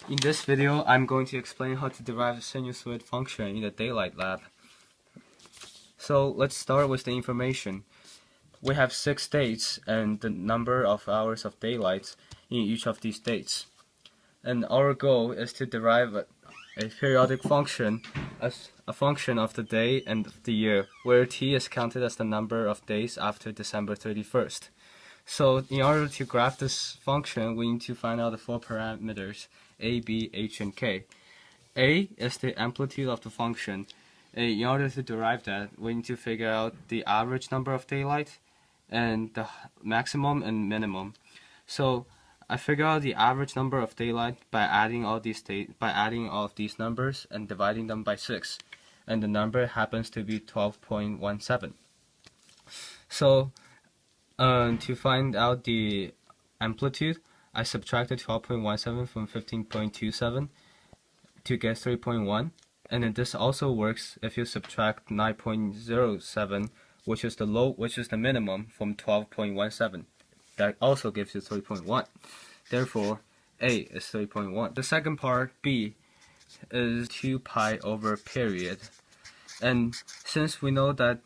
In this video, I'm going to explain how to derive the sinusoid function in the daylight lab. So let's start with the information. We have 6 dates and the number of hours of daylight in each of these dates. And our goal is to derive a periodic function as a function of the day and the year, where t is counted as the number of days after December 31st. So in order to graph this function, we need to find out the 4 parameters, a, b, h, and k. A is the amplitude of the function. In order to derive that, we need to figure out the average number of daylight and the maximum and minimum. So I figure out the average number of daylight by adding all of these numbers and dividing them by 6, and the number happens to be 12.17. So to find out the amplitude, I subtracted 12.17 from 15.27 to get 3.1, and then this also works if you subtract 9.07, which is the minimum, from 12.17. That also gives you 3.1. Therefore, A is 3.1. The second part, B, is 2 pi over period. And since we know that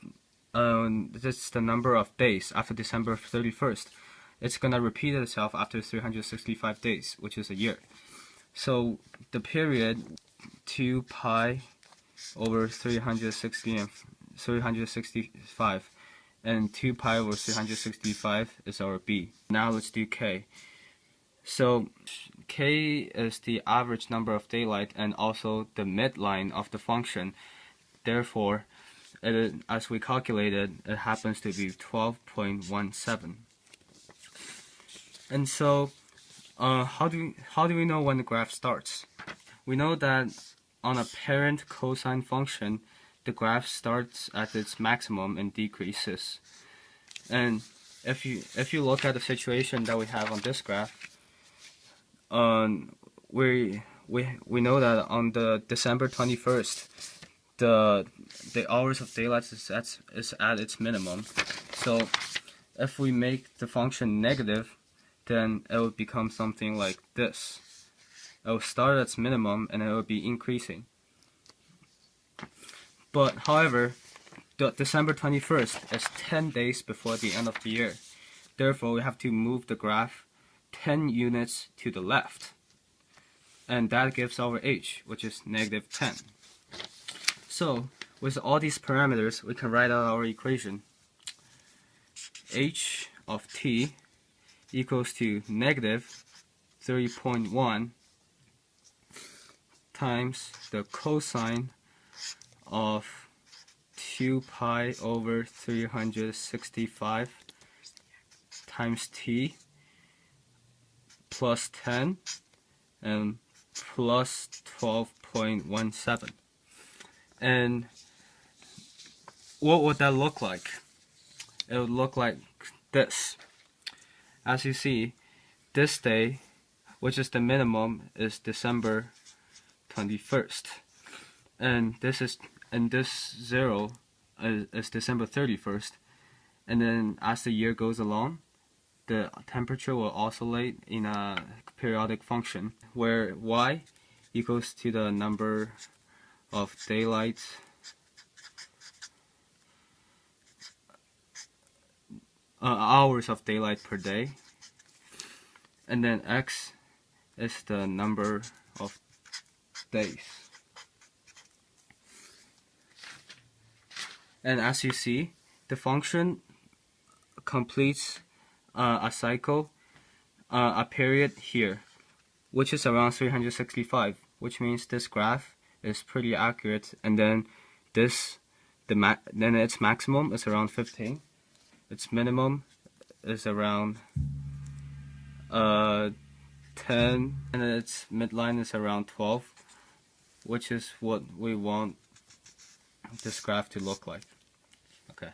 this is the number of days after December 31st, it's going to repeat itself after 365 days, which is a year. So the period 2 pi over 365 and 2 pi over 365 is our B. Now let's do K. So K is the average number of daylight and also the midline of the function. Therefore, as we calculated, it happens to be 12.17. And so, how do we know when the graph starts? We know that on a parent cosine function, the graph starts at its maximum and decreases. And if you look at the situation that we have on this graph, we know that on the December 21st, the hours of daylight is at its minimum. So if we make the function negative, then it will become something like this. It will start at its minimum and it will be increasing. But however, the December 21st is 10 days before the end of the year. Therefore, we have to move the graph 10 units to the left. And that gives our h, which is negative 10. So, with all these parameters, we can write out our equation. H of t equals to negative 3.1 times the cosine of 2 pi over 365 times t plus 10 and plus 12.17. And what would that look like? It would look like this. As you see, this day, which is the minimum, is December 21st, and this 0 is December 31st. And then as the year goes along, the temperature will oscillate in a periodic function where y equals to the number of daylight hours of daylight per day, and then x is the number of days. And as you see, the function completes a cycle, a period here, which is around 365, which means this graph is pretty accurate. And then then its maximum is around 15, its minimum is around 10, and its midline is around 12, which is what we want this graph to look like. Okay.